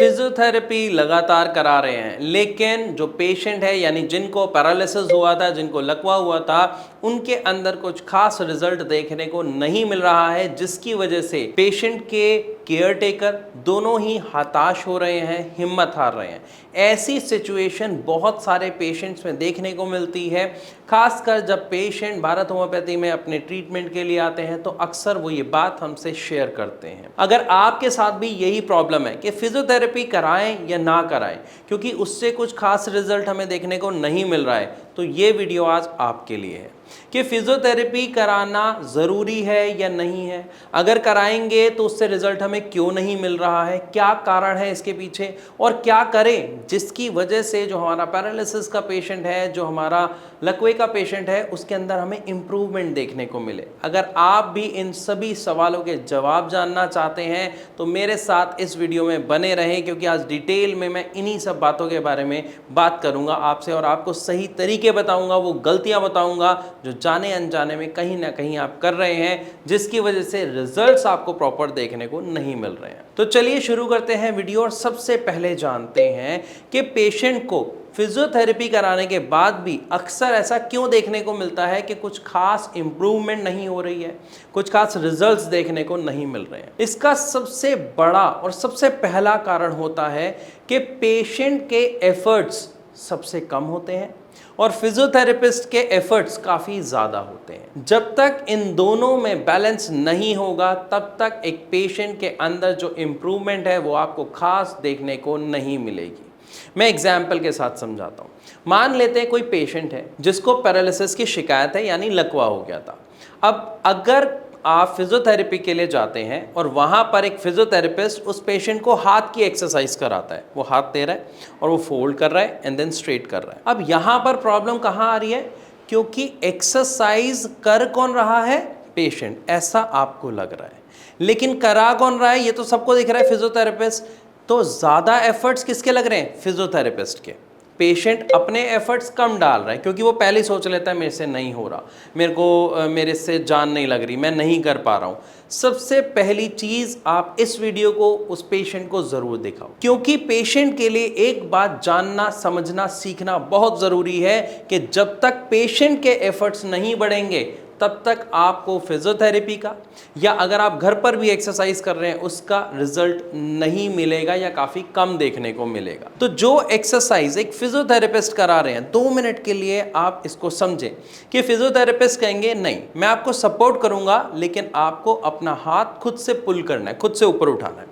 Physiotherapy लगातार करा रहे हैं, लेकिन जो पेशेंट है यानी जिनको पैरालिसिस हुआ था, जिनको लकवा हुआ था, उनके अंदर कुछ खास रिजल्ट देखने को नहीं मिल रहा है, जिसकी वजह से पेशेंट के केयर टेकर दोनों ही हताश हो रहे हैं, हिम्मत हार रहे हैं। ऐसी सिचुएशन बहुत सारे पेशेंट्स में देखने को मिलती है। खासकर जब पेशेंट भारत होम्योपैथी में अपने ट्रीटमेंट के लिए आते हैं तो अक्सर वो ये बात हमसे शेयर करते हैं। अगर आपके साथ भी यही प्रॉब्लम है कि फिजियोथेरेपी कराएं या ना कराएं, क्योंकि उससे कुछ खास रिजल्ट हमें देखने को नहीं मिल रहा है, तो ये वीडियो आज आपके लिए है कि फिजियोथेरेपी कराना ज़रूरी है या नहीं है। अगर कराएंगे तो उससे रिजल्ट हमें क्यों नहीं मिल रहा है, क्या कारण है इसके पीछे, और क्या करें जिसकी वजह से जो हमारा पैरालिसिस का पेशेंट है, जो हमारा लकवे का पेशेंट है, उसके अंदर हमें इम्प्रूवमेंट देखने को मिले। अगर आप भी इन सभी सवालों के जवाब जानना चाहते हैं तो मेरे साथ इस वीडियो में बने रहें, क्योंकि आज डिटेल में मैं इन्हीं सब बातों के बारे में बात करूंगा आपसे और आपको सही तरीके बताऊंगा, वो गलतियां बताऊंगा जो जाने अनजाने में कहीं ना कहीं आप कर रहे हैं, जिसकी वजह से रिजल्ट्स आपको प्रॉपर देखने को नहीं मिल रहे हैं। तो चलिए शुरू करते हैं वीडियो और सबसे पहले जानते हैं कि पेशेंट को फिजियोथेरेपी कराने के बाद भी अक्सर ऐसा क्यों देखने को मिलता है कि कुछ खास इंप्रूवमेंट नहीं हो रही है, कुछ खास रिजल्ट्स देखने को नहीं मिल रहे हैं। इसका सबसे बड़ा और सबसे पहला कारण होता है कि पेशेंट के एफर्ट्स सबसे कम होते हैं और फिजियोथेरेपिस्ट के एफर्ट्स काफ़ी ज़्यादा होते हैं। जब तक इन दोनों में बैलेंस नहीं होगा तब तक एक पेशेंट के अंदर जो इम्प्रूवमेंट है वो आपको खास देखने को नहीं मिलेगी। मैं एग्जाम्पल के साथ समझाता हूँ। मान लेते हैं कोई पेशेंट है जिसको पैरालिसिस की शिकायत है, यानी लकवा हो गया था। अब अगर आप फिजियोथेरेपी के लिए जाते हैं और वहाँ पर एक फिजियोथेरेपिस्ट उस पेशेंट को हाथ की एक्सरसाइज कराता है, वो हाथ दे रहा है और वो फोल्ड कर रहा है एंड देन स्ट्रेट कर रहा है। अब यहाँ पर प्रॉब्लम कहाँ आ रही है? क्योंकि एक्सरसाइज कर कौन रहा है? पेशेंट, ऐसा आपको लग रहा है, लेकिन करा कौन रहा है? ये तो सबको दिख रहा है, फिजियोथेरेपिस्ट। तो ज़्यादा एफर्ट्स किसके लग रहे हैं? फिजियोथेरेपिस्ट के। पेशेंट अपने एफर्ट्स कम डाल रहा है क्योंकि वो पहले ही सोच लेता है मेरे से नहीं हो रहा, मेरे से जान नहीं लग रही, मैं नहीं कर पा रहा हूँ। सबसे पहली चीज़, आप इस वीडियो को उस पेशेंट को ज़रूर दिखाओ, क्योंकि पेशेंट के लिए एक बात जानना, समझना, सीखना बहुत ज़रूरी है कि जब तक पेशेंट के एफर्ट्स नहीं बढ़ेंगे तब तक आपको फिजियोथेरेपी का या अगर आप घर पर भी एक्सरसाइज कर रहे हैं उसका रिजल्ट नहीं मिलेगा या काफ़ी कम देखने को मिलेगा। तो जो एक्सरसाइज एक फिजियोथेरेपिस्ट करा रहे हैं, 2 मिनट के लिए आप इसको समझें कि फिजियोथेरेपिस्ट कहेंगे नहीं, मैं आपको सपोर्ट करूंगा, लेकिन आपको अपना हाथ खुद से पुल करना है, खुद से ऊपर उठाना है,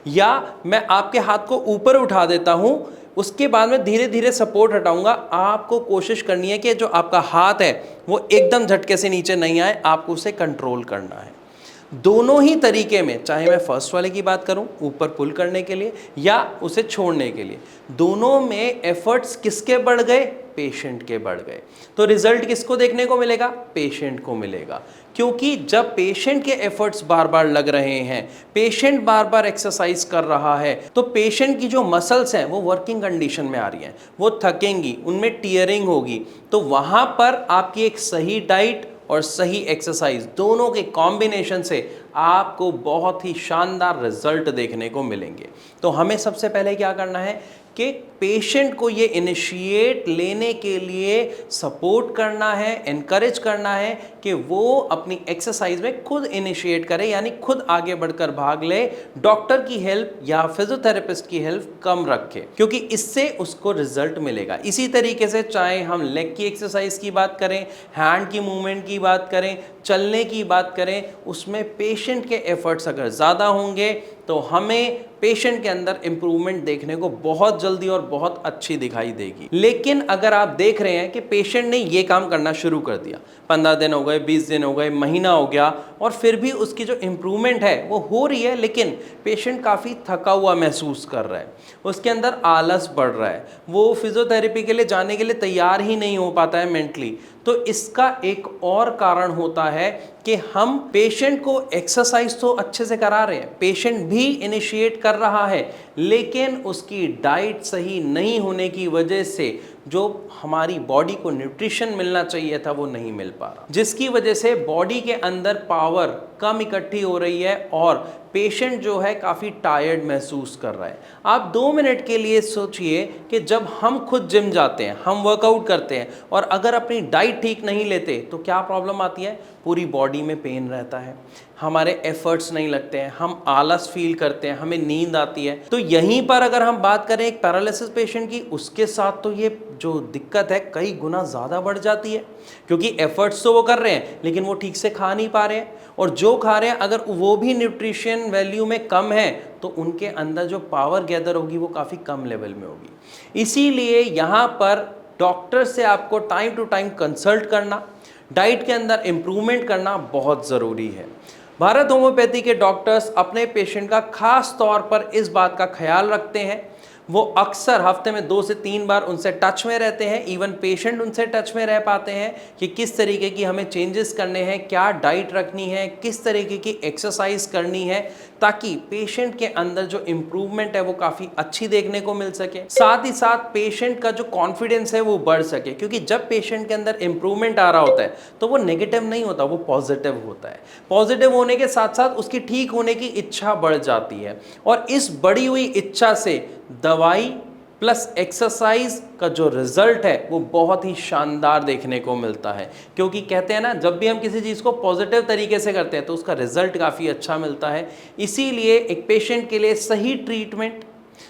या मैं आपके हाथ को ऊपर उठा देता हूं, उसके बाद में धीरे धीरे सपोर्ट हटाऊंगा। आपको कोशिश करनी है कि जो आपका हाथ है वो एकदम झटके से नीचे नहीं आए, आपको उसे कंट्रोल करना है। दोनों ही तरीके में, चाहे मैं फर्स्ट वाले की बात करूं ऊपर पुल करने के लिए या उसे छोड़ने के लिए, दोनों में एफर्ट्स किसके बढ़ गए? पेशेंट के बढ़ गए। तो रिजल्ट किसको देखने को मिलेगा? पेशेंट को मिलेगा, क्योंकि जब पेशेंट के एफर्ट्स बार बार लग रहे हैं, पेशेंट बार बार एक्सरसाइज कर रहा है, तो पेशेंट की जो मसल्स हैं वो वर्किंग कंडीशन में आ रही हैं, वो थकेंगी, उनमें टीयरिंग होगी। तो वहाँ पर आपकी एक सही डाइट और सही एक्सरसाइज, दोनों के कॉम्बिनेशन से आपको बहुत ही शानदार रिजल्ट देखने को मिलेंगे। तो हमें सबसे पहले क्या करना है कि पेशेंट को ये इनिशिएट लेने के लिए सपोर्ट करना है, एनकरेज करना है कि वो अपनी एक्सरसाइज में खुद इनिशिएट करे, यानी खुद आगे बढ़कर भाग ले, डॉक्टर की हेल्प या फिजियोथेरेपिस्ट की हेल्प कम रखे, क्योंकि इससे उसको रिजल्ट मिलेगा। इसी तरीके से चाहे हम लेग की एक्सरसाइज की बात करें, हैंड की मूवमेंट की बात करें, चलने की बात करें, उसमें पेशेंट के एफर्ट्स अगर ज़्यादा होंगे तो हमें पेशेंट के अंदर इंप्रूवमेंट देखने को बहुत जल्दी और बहुत अच्छी दिखाई देगी। लेकिन अगर आप देख रहे हैं कि पेशेंट ने ये काम करना शुरू कर दिया, 15 दिन हो गए, 20 दिन हो गए, महीना हो गया, और फिर भी उसकी जो इंप्रूवमेंट है वो हो रही है, लेकिन पेशेंट काफ़ी थका हुआ महसूस कर रहा है, उसके अंदर आलस बढ़ रहा है, वो फिजियोथेरेपी के लिए जाने के लिए तैयार ही नहीं हो पाता है मेंटली, तो इसका एक और कारण होता है कि हम पेशेंट को एक्सरसाइज तो अच्छे से करा रहे हैं, पेशेंट भी इनिशिएट कर रहा है, लेकिन उसकी डाइट सही नहीं होने की वजह से जो हमारी बॉडी को न्यूट्रिशन मिलना चाहिए था वो नहीं मिल पा रहा, जिसकी वजह से बॉडी के अंदर पावर कम इकट्ठी हो रही है और पेशेंट जो है काफ़ी टायर्ड महसूस कर रहा है। आप 2 मिनट के लिए सोचिए कि जब हम खुद जिम जाते हैं, हम वर्कआउट करते हैं और अगर अपनी डाइट ठीक नहीं लेते तो क्या प्रॉब्लम आती है? पूरी बॉडी में पेन रहता है, हमारे एफर्ट्स नहीं लगते हैं, हम आलस फील करते हैं, हमें नींद आती है। तो यहीं पर अगर हम बात करें एक पैरालिसिस पेशेंट की, उसके साथ तो ये जो दिक्कत है कई गुना ज़्यादा बढ़ जाती है, क्योंकि एफर्ट्स तो वो कर रहे हैं लेकिन वो ठीक से खा नहीं पा रहे हैं, और जो खा रहे हैं अगर वो भी न्यूट्रिशन वैल्यू में कम है तो उनके अंदर जो पावर गैदर होगी वो काफ़ी कम लेवल में होगी। इसीलिए यहाँ पर डॉक्टर से आपको टाइम टू टाइम कंसल्ट करना, डाइट के अंदर इम्प्रूवमेंट करना बहुत ज़रूरी है। भारत होम्योपैथी के डॉक्टर्स अपने पेशेंट का खास तौर पर इस बात का ख्याल रखते हैं, वो अक्सर हफ्ते में 2 से 3 बार उनसे टच में रहते हैं, इवन पेशेंट उनसे टच में रह पाते हैं कि किस तरीके की हमें चेंजेस करने हैं, क्या डाइट रखनी है, किस तरीके की एक्सरसाइज करनी है, ताकि पेशेंट के अंदर जो इम्प्रूवमेंट है वो काफ़ी अच्छी देखने को मिल सके। साथ ही साथ पेशेंट का जो कॉन्फिडेंस है वो बढ़ सके, क्योंकि जब पेशेंट के अंदर इम्प्रूवमेंट आ रहा होता है तो वो नेगेटिव नहीं होता, वो पॉजिटिव होता है। पॉजिटिव होने के साथ साथ उसकी ठीक होने की इच्छा बढ़ जाती है, और इस बढ़ी हुई इच्छा से दवाई प्लस एक्सरसाइज का जो रिजल्ट है वो बहुत ही शानदार देखने को मिलता है। क्योंकि कहते हैं ना, जब भी हम किसी चीज़ को पॉजिटिव तरीके से करते हैं तो उसका रिजल्ट काफ़ी अच्छा मिलता है। इसीलिए एक पेशेंट के लिए सही ट्रीटमेंट,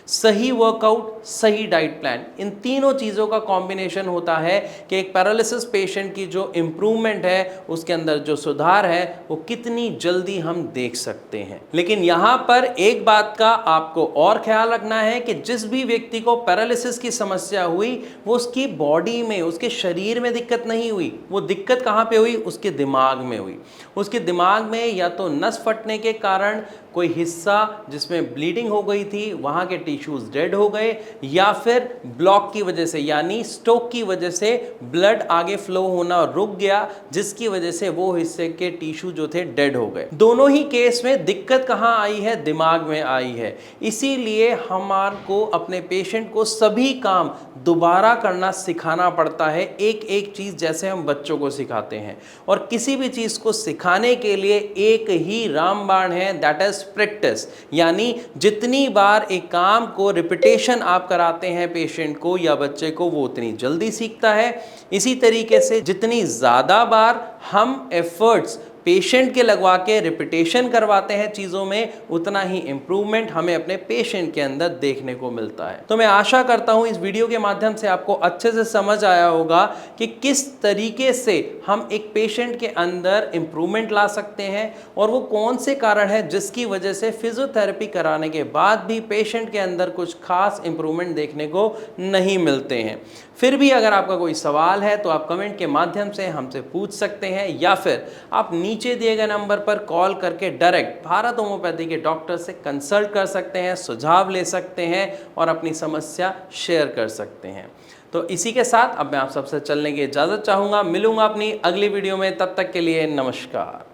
सही वर्कआउट, सही डाइट प्लान, इन तीनों चीज़ों का कॉम्बिनेशन होता है कि एक पैरालिसिस पेशेंट की जो इम्प्रूवमेंट है, उसके अंदर जो सुधार है वो कितनी जल्दी हम देख सकते हैं। लेकिन यहाँ पर एक बात का आपको और ख्याल रखना है कि जिस भी व्यक्ति को पैरालिसिस की समस्या हुई वो उसकी बॉडी में, उसके शरीर में दिक्कत नहीं हुई, वो दिक्कत कहाँ पे हुई? उसके दिमाग में हुई। उसके दिमाग में या तो नस फटने के कारण कोई हिस्सा जिसमें ब्लीडिंग हो गई थी वहाँ के टिश्यूज डेड हो गए, या फिर ब्लॉक की वजह से यानी स्ट्रोक की वजह से ब्लड आगे फ्लो होना रुक गया, जिसकी वजह से वो हिस्से के टिश्यू जो थे डेड हो गए। दोनों ही केस में दिक्कत कहाँ आई है? दिमाग में आई है। इसीलिए हमारे को अपने पेशेंट को सभी काम दोबारा करना सिखाना पड़ता है, एक एक चीज़ जैसे हम बच्चों को सिखाते हैं। और किसी भी चीज़ को सिखाने के लिए एक ही रामबाण है, दैट इज प्रैक्टिस। यानी जितनी बार एक काम को रिपीटेशन आप कराते हैं पेशेंट को या बच्चे को, वो उतनी जल्दी सीखता है। इसी तरीके से जितनी ज़्यादा बार हम एफर्ट्स पेशेंट के लगवा के रिपीटेशन करवाते हैं चीज़ों में, उतना ही इम्प्रूवमेंट हमें अपने पेशेंट के अंदर देखने को मिलता है। तो मैं आशा करता हूँ इस वीडियो के माध्यम से आपको अच्छे से समझ आया होगा कि किस तरीके से हम एक पेशेंट के अंदर इम्प्रूवमेंट ला सकते हैं, और वो कौन से कारण है जिसकी वजह से फिजियोथेरेपी कराने के बाद भी पेशेंट के अंदर कुछ खास इम्प्रूवमेंट देखने को नहीं मिलते हैं। फिर भी अगर आपका कोई सवाल है तो आप कमेंट के माध्यम से हमसे पूछ सकते हैं, या फिर आप नीचे दिए गए नंबर पर कॉल करके डायरेक्ट भारत होम्योपैथी के डॉक्टर से कंसल्ट कर सकते हैं, सुझाव ले सकते हैं और अपनी समस्या शेयर कर सकते हैं। तो इसी के साथ अब मैं आप सबसे चलने की इजाज़त चाहूँगा। मिलूंगा अपनी अगली वीडियो में, तब तक के लिए नमस्कार।